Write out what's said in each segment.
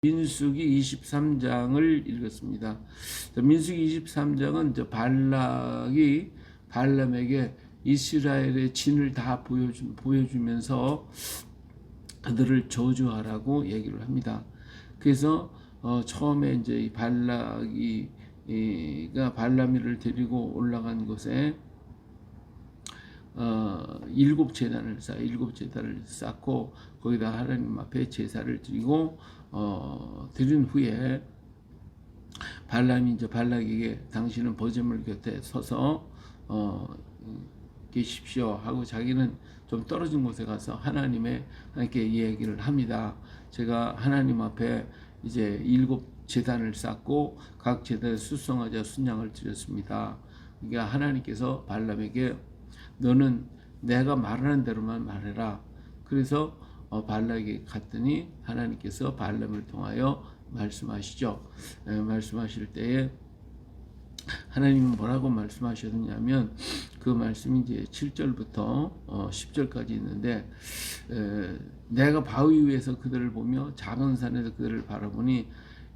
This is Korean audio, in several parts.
민수기 23장을 읽었습니다. 민수기 23장은 발락이 발람에게 이스라엘의 진을 다 보여주면서 그들을 저주하라고 얘기를 합니다. 그래서 처음에 이제 이 발락이가 발람이를 데리고 올라간 곳에 일곱 제단을 쌓고 거기다 하나님 앞에 제사를 드리고 드린 후에 발람이 이제 발락에게 당신은 버제물 곁에 서서 계십시오 하고 자기는 좀 떨어진 곳에 가서 하나님께 이야기를 합니다. 제가 하나님 앞에 이제 일곱 제단을 쌓고 각 제단에 수송하자 순양을 드렸습니다. 그러니까 하나님께서 발람에게 너는 내가 말하는 대로만 말해라. 그래서 발락이 갔더니 하나님께서 발람을 통하여 말씀하시죠. 말씀하실 때에 하나님은 뭐라고 말씀하셨냐면 그 말씀이 이제 7절부터 10절까지 있는데 내가 바위 위에서 그들을 보며 작은 산에서 그들을 바라보니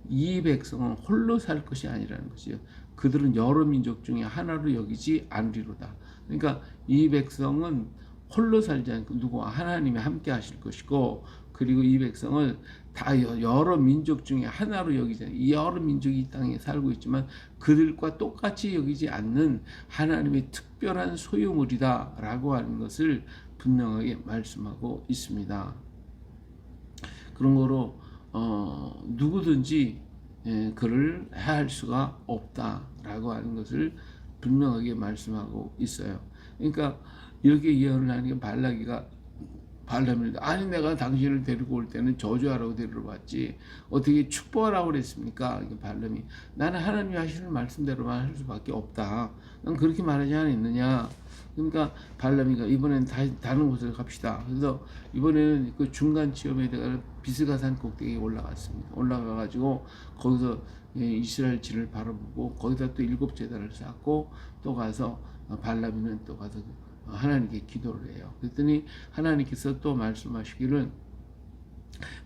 이 백성은 홀로 살 것이 아니라는 것이요. 그들은 여러 민족 중에 하나로 여기지 않으리로다. 그러니까 이 백성은 홀로 살지 않고 누구와 하나님이 함께 하실 것이고, 그리고 이 백성을 다 여러 민족 중에 하나로 여기지 않아요. 이 여러 민족이 이 땅에 살고 있지만 그들과 똑같이 여기지 않는 하나님의 특별한 소유물이다 라고 하는 것을 분명하게 말씀하고 있습니다. 그런 거로 누구든지 그를 해할 수가 없다라고 하는 것을 분명하게 말씀하고 있어요. 그러니까 이렇게 예언을 하니까 발람이 아니 내가 당신을 데리고 올 때는 저주하라고 데리러 왔지 어떻게 축복하라고 그랬습니까? 발람이 나는 하나님이 하시는 말씀대로만 할 수밖에 없다. 난 그렇게 말하지 않았느냐? 그러니까 발람이가 이번에는 다른 곳으로 갑시다. 그래서 이번에는 그 중간 지점에 대가 비스가산 꼭대기에 올라갔습니다. 올라가가지고 거기서 이스라엘 진을 바라보고 거기다 또 일곱 제단을 쌓고 또 가서 발람이는 또 가서 하나님께 기도를 해요. 그랬더니 하나님께서 또 말씀하시기를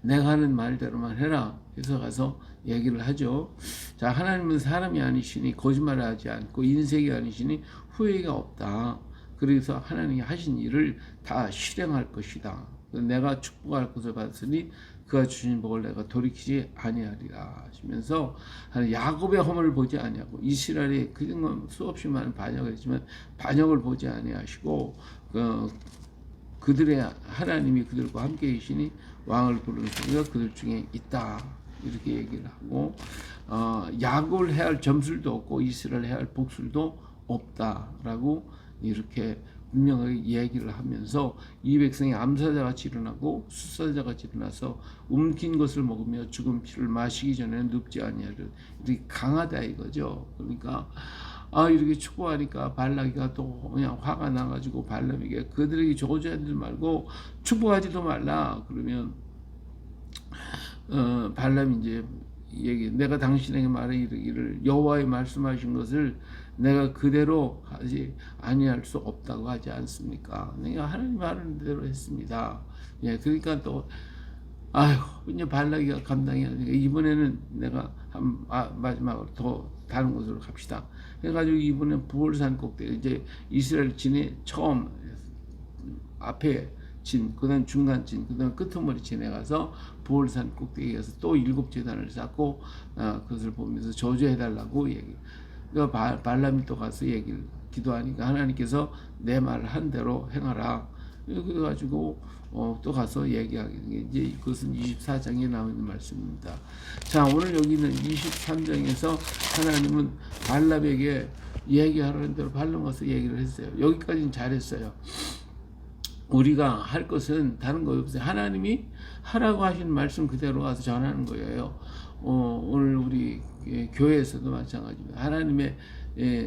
내가 하는 말대로만 해라. 해서 가서 얘기를 하죠. 자, 하나님은 사람이 아니시니 거짓말을 하지 않고 인색이 아니시니 후회가 없다. 그래서 하나님이 하신 일을 다 실행할 것이다. 내가 축복할 것을 받았으니 그가 주신 복을 내가 돌이키지 아니하리라 하시면서 야곱의 허물을 보지 아니하고 이스라엘의 그동안 수없이 많은 반역을 했지만 반역을 보지 아니하시고 그들의 하나님이 그들과 함께 계시니 왕을 부르는 소리가 그들 중에 있다 이렇게 얘기를 하고 야곱을 해할 점술도 없고 이스라엘 해할 복술도 없다라고 이렇게 분명하게 이야기를 하면서 이 백성이 암사자같이 일어나고 수사자같이 일어나서 움킨 것을 먹으며 죽은 피를 마시기 전에는 눕지 아니하리라. 이렇게 강하다 이거죠. 그러니까 이렇게 축복하니까 발락이가 또 그냥 화가 나가지고 발람에게 그들에게 저주하지 말고 축복하지도 말라. 그러면 발람이 이제 얘기 내가 당신에게 말해 이르기를 여호와의 말씀하신 것을 내가 그대로 하지 아니할 수 없다고 하지 않습니까? 내가 하나님 하는 대로 했습니다. 예, 그러니까 또 이제 발락이가 감당이 안 되니까 이번에는 내가 마지막으로 더 다른 곳으로 갑시다. 해가지고 이번에 부월산 꼭대기 이제 이스라엘 진의 처음 앞에 진, 그다음 중간 진, 그다음 끄트머리 진에 가서 부월산 꼭대기에 가서 또 일곱 제단을 쌓고 그것을 보면서 저주해달라고 얘기. 그러니까 발람이 또 가서 기도하니까 하나님께서 내 말 한 대로 행하라. 그래가지고 또 가서 얘기하게 이제 그것은 24장에 나오는 말씀입니다. 자, 오늘 여기는 23장에서 하나님은 발람에게 얘기하라는 대로 발람 가서 얘기를 했어요. 여기까지는 잘했어요. 우리가 할 것은 다른 거 없어요. 하나님이 하라고 하신 말씀 그대로 가서 전하는 거예요. 오늘 우리 교회에서도 마찬가지입니다. 하나님의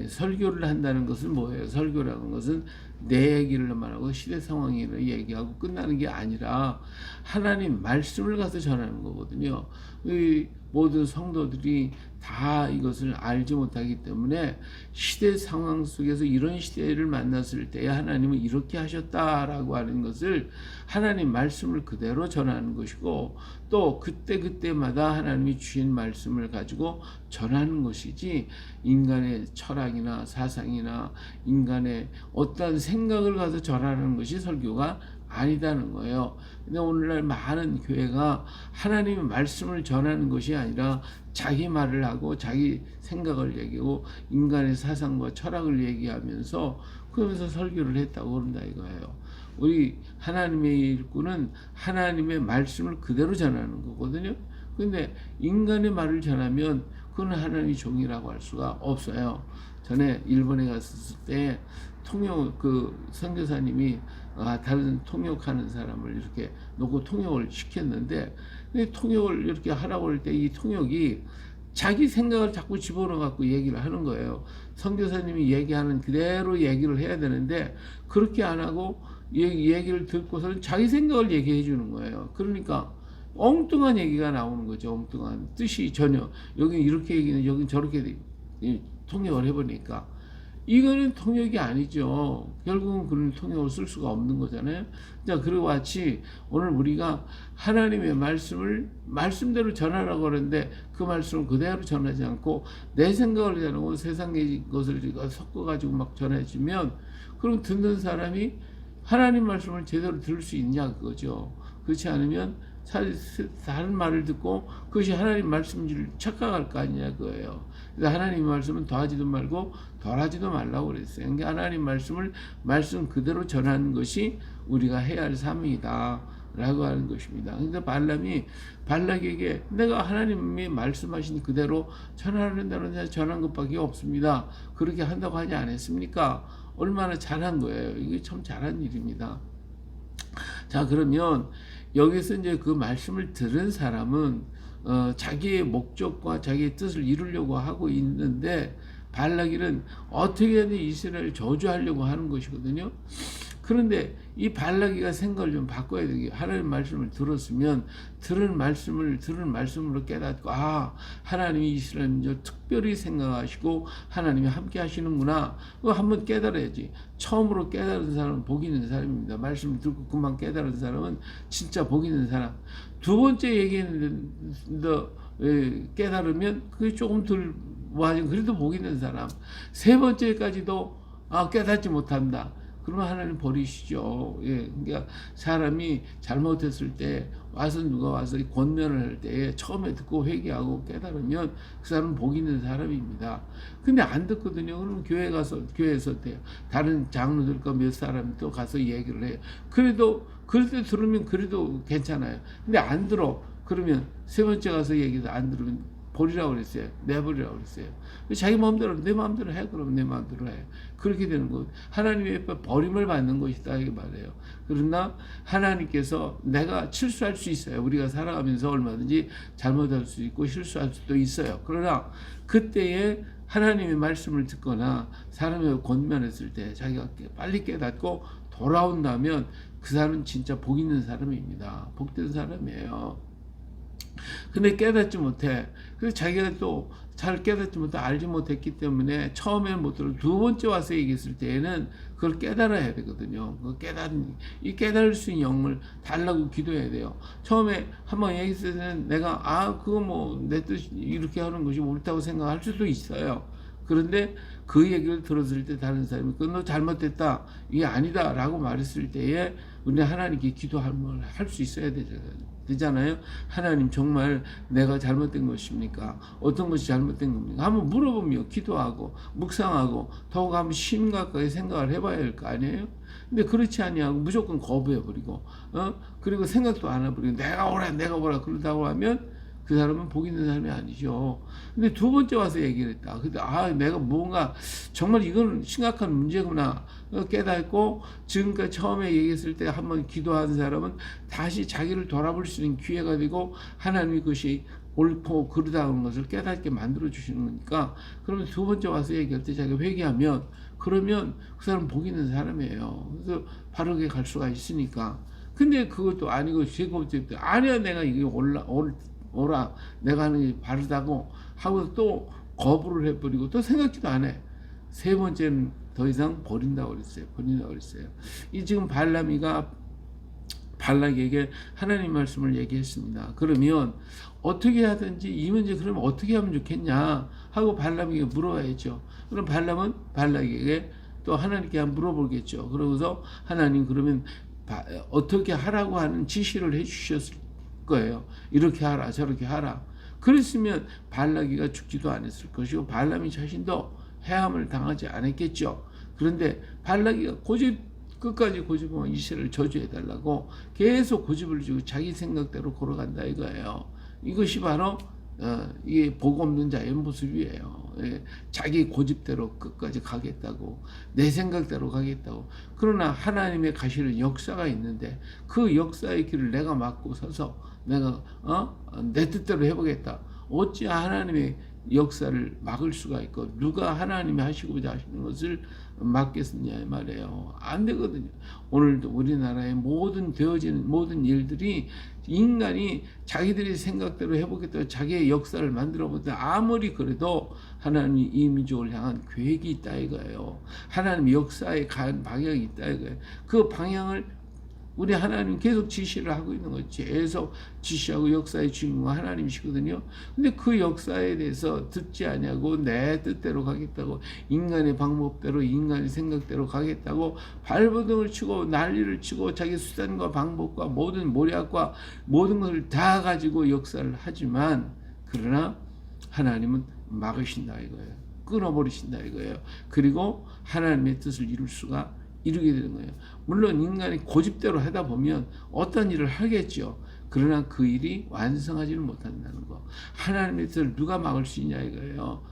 설교를 한다는 것은 뭐예요? 설교라는 것은 내 얘기를만 하고 시대 상황을 얘기하고 끝나는 게 아니라 하나님 말씀을 가서 전하는 거거든요. 이 모든 성도들이 다 이것을 알지 못하기 때문에 시대 상황 속에서 이런 시대를 만났을 때 하나님은 이렇게 하셨다라고 하는 것을 하나님 말씀을 그대로 전하는 것이고, 또 그때그때마다 하나님이 주신 말씀을 가지고 전하는 것이지, 인간의 철학이나 사상이나 인간의 어떠한 생각을 가서 전하는 것이 설교가 아니다는 거예요. 근데 오늘날 많은 교회가 하나님의 말씀을 전하는 것이 아니라 자기 말을 하고 자기 생각을 얘기하고 인간의 사상과 철학을 얘기하면서 그러면서 설교를 했다고 그런다 이거예요. 우리 하나님의 일꾼은 하나님의 말씀을 그대로 전하는 거거든요. 근데 인간의 말을 전하면 그건 하나님의 종이라고 할 수가 없어요. 전에 일본에 갔을 때 통역 선교사님이 다른 통역하는 사람을 이렇게 놓고 통역을 시켰는데, 통역을 이렇게 하라고 할 때 이 통역이 자기 생각을 자꾸 집어넣어 갖고 얘기를 하는 거예요. 선교사님이 얘기하는 그대로 얘기를 해야 되는데 그렇게 안 하고 얘기를 듣고서는 자기 생각을 얘기해 주는 거예요. 그러니까 엉뚱한 얘기가 나오는 거죠. 엉뚱한 뜻이 전혀, 여기 이렇게 얘기는 여기 저렇게 통역을 해보니까 이거는 통역이 아니죠. 결국은 그런 통역을 쓸 수가 없는 거잖아요. 자, 그리고 같이 오늘 우리가 하나님의 말씀을 말씀대로 전하라고 하는데 그 말씀을 그대로 전하지 않고 내 생각을 전하고 세상의 것을 섞어가지고 막 전해주면, 그럼 듣는 사람이 하나님 말씀을 제대로 들을 수 있냐 그거죠. 그렇지 않으면 다른 말을 듣고 그것이 하나님 말씀인 줄 착각할 거 아니냐 그거예요. 그래서 하나님 말씀은 더하지도 말고 덜하지도 말라고 그랬어요. 그러니까 하나님 말씀을 말씀 그대로 전하는 것이 우리가 해야 할 사명이다 라고 하는 것입니다. 그러니까 발락에게 내가 하나님이 말씀하신 그대로 전하는 전한 것밖에 없습니다. 그렇게 한다고 하지 않았습니까? 얼마나 잘한 거예요. 이게 참 잘한 일입니다. 자, 그러면 여기서 이제 그 말씀을 들은 사람은 자기의 목적과 자기의 뜻을 이루려고 하고 있는데, 발락일은 어떻게든 이스라엘을 저주하려고 하는 것이거든요. 그런데 이 발락이가 생각을 좀 바꿔야 되게, 하나님 말씀을 들었으면 들은 말씀으로 깨닫고, 하나님이 이스라엘 민족 특별히 생각하시고 하나님이 함께 하시는구나, 그거 한번 깨달아야지. 처음으로 깨달은 사람은 복 있는 사람입니다. 말씀을 듣고 그만 깨달은 사람은 진짜 복 있는 사람. 두 번째 얘기했는데 깨달으면 그게 조금 덜 그래도 복 있는 사람. 세 번째까지도 깨닫지 못한다. 그러면 하나님 버리시죠. 예, 그러니까 사람이 잘못했을 때 누가 와서 권면을 할 때 처음에 듣고 회개하고 깨달으면 그 사람은 복 있는 사람입니다. 근데 안 듣거든요. 그러면 교회에서 다른 장로들과 몇 사람이 또 가서 얘기를 해요. 그래도 들으면 그래도 괜찮아요. 근데 안 들어. 그러면 세 번째 가서 얘기해서 안 들으면 버리라고 그랬어요. 내버리라고 그랬어요. 자기 마음대로, 내 마음대로 해. 그러면 내 마음대로 해. 그렇게 되는 거. 하나님의 버림을 받는 것이다 이게 말이에요. 그러나 하나님께서 내가 실수할 수 있어요. 우리가 살아가면서 얼마든지 잘못할 수 있고 실수할 수도 있어요. 그러나 그때에 하나님의 말씀을 듣거나 사람을 권면했을 때 자기가 빨리 깨닫고 돌아온다면 그 사람은 진짜 복 있는 사람입니다. 복된 사람이에요. 근데 깨닫지 못해. 그래서 자기가 또 잘 깨닫지 못해, 알지 못했기 때문에 처음에는 못 들어. 두 번째 와서 얘기했을 때에는 그걸 깨달아야 되거든요. 이 깨달을 수 있는 영을 달라고 기도해야 돼요. 처음에 한번 얘기했을 때는 내가 그거 뭐 내 뜻 이렇게 하는 것이 옳다고 생각할 수도 있어요. 그런데 그 얘기를 들었을 때 다른 사람이 너 잘못됐다, 이게 아니다 라고 말했을 때에 우리 하나님께 기도할 수 있어야 되잖아요. 하나님, 정말 내가 잘못된 것입니까? 어떤 것이 잘못된 겁니까? 한번 물어보며 기도하고 묵상하고 더욱 한번 심각하게 생각을 해봐야 할 거 아니에요? 근데 그렇지 아니하고 무조건 거부해버리고 그리고 생각도 안 해버리고 내가 오라 그러다고 하면 그 사람은 복 있는 사람이 아니죠. 근데 두 번째 와서 얘기를 했다. 근데 내가 뭔가 정말 이건 심각한 문제구나 깨닫고, 지금까지 처음에 얘기했을 때 한번 기도한 사람은 다시 자기를 돌아볼 수 있는 기회가 되고, 하나님이 그것이 옳고 그르다는 것을 깨닫게 만들어 주시는 거니까, 그러면 두 번째 와서 얘기할 때 자기가 회개하면, 그러면 그 사람은 복 있는 사람이에요. 그래서 바르게 갈 수가 있으니까. 근데 그것도 아니고 세 번째 때 아니야, 내가 이게 오라 내가 하는 게 바르다고 하고 또 거부를 해버리고 또 생각지도 안 해. 세 번째는 더 이상 버린다고 그랬어요. 이 지금 발락에게 하나님 말씀을 얘기했습니다. 그러면 어떻게 하든지 이 문제 그러면 어떻게 하면 좋겠냐 하고 발람에게 물어봐야죠. 그럼 발람은 발락에게 또 하나님께 한번 물어보겠죠. 그러고서 하나님 그러면 어떻게 하라고 하는 지시를 해주셨을 거예요. 이렇게 하라 저렇게 하라. 그랬으면 발락이가 죽지도 않았을 것이고 발람이 자신도 해함을 당하지 않았겠죠. 그런데 발락이가 끝까지 고집하면 이스라엘을 저주해달라고 계속 고집을 주고 자기 생각대로 걸어간다 이거예요. 이것이 바로 이게 복 없는 자의 모습이에요. 자기 고집대로 끝까지 가겠다고, 내 생각대로 가겠다고. 그러나 하나님의 가시는 역사가 있는데 그 역사의 길을 내가 막고 서서 내가 내 뜻대로 해보겠다. 어찌 하나님의 역사를 막을 수가 있고, 누가 하나님이 하시고자 하시는 것을 막겠느냐 말이에요. 안 되거든요. 오늘도 우리나라의 되어지는 모든 일들이 인간이 자기들의 생각대로 해보겠다고 자기의 역사를 만들어보다 아무리 그래도 하나님이 이 민족을 향한 계획이 있다 이거예요. 하나님 역사에 간 방향이 있다 이거예요. 그 방향을 우리 하나님 계속 지시를 하고 있는 거죠. 계속 지시하고 역사의 주인공은 하나님이시거든요. 근데 그 역사에 대해서 듣지 않냐고 내 뜻대로 가겠다고, 인간의 방법대로 인간의 생각대로 가겠다고 발버둥을 치고 난리를 치고 자기 수단과 방법과 모든 모략과 모든 것을 다 가지고 역사를 하지만, 그러나 하나님은 막으신다 이거예요. 끊어버리신다 이거예요. 그리고 하나님의 뜻을 이루게 되는 거예요. 물론 인간이 고집대로 하다 보면 어떤 일을 하겠죠. 그러나 그 일이 완성하지는 못한다는 거. 하나님의 뜻을 누가 막을 수 있냐 이거예요.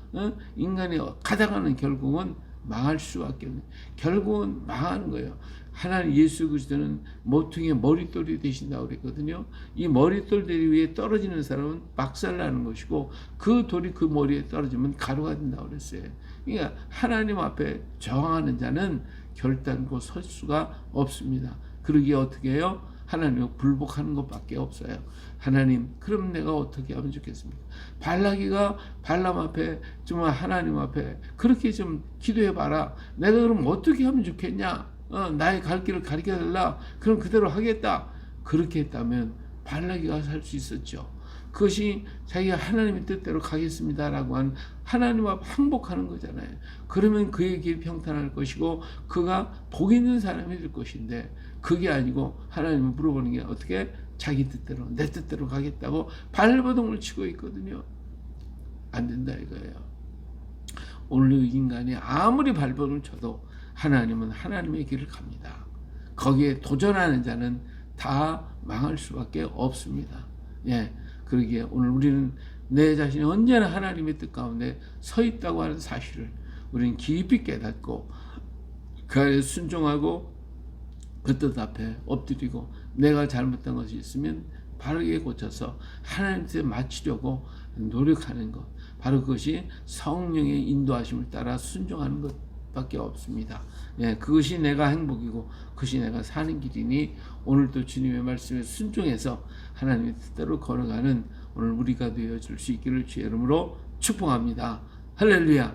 인간이 가다가는 결국은 망할 수밖에 없는, 결국은 망하는 거예요. 하나님 예수 그리스도는 모퉁이의 머릿돌이 되신다고 그랬거든요. 이 머릿돌들이 위에 떨어지는 사람은 박살나는 것이고, 그 돌이 그 머리에 떨어지면 가루가 된다고 그랬어요. 그러니까 하나님 앞에 저항하는 자는 결단코 설 수가 없습니다. 그러기에 어떻게 해요? 하나님을 불복하는 것밖에 없어요. 하나님, 그럼 내가 어떻게 하면 좋겠습니까? 발락이가 발람 앞에, 정말 하나님 앞에 그렇게 좀 기도해봐라. 내가 그럼 어떻게 하면 좋겠냐? 나의 갈 길을 가르쳐달라. 그럼 그대로 하겠다. 그렇게 했다면 발락이가 살 수 있었죠. 그것이 자기가 하나님의 뜻대로 가겠습니다라고 한 하나님 앞 항복하는 거잖아요. 그러면 그의 길이 평탄할 것이고 그가 복 있는 사람이 될 것인데, 그게 아니고 하나님을 물어보는 게 어떻게 자기 뜻대로 내 뜻대로 가겠다고 발버둥을 치고 있거든요. 안 된다 이거예요. 오늘 인간이 아무리 발버둥을 쳐도 하나님은 하나님의 길을 갑니다. 거기에 도전하는 자는 다 망할 수밖에 없습니다. 그러기에 오늘 우리는 내 자신이 언제나 하나님의 뜻 가운데 서 있다고 하는 사실을 우리는 깊이 깨닫고 그 안에 순종하고 그 뜻 앞에 엎드리고, 내가 잘못한 것이 있으면 바르게 고쳐서 하나님께 맞추려고 노력하는 것, 바로 그것이 성령의 인도하심을 따라 순종하는 것밖에 없습니다. 그것이 내가 행복이고 그것이 내가 사는 길이니, 오늘도 주님의 말씀에 순종해서 하나님의 뜻대로 걸어가는 오늘 우리가 되어줄 수 있기를 주의 이름으로 축복합니다. 할렐루야.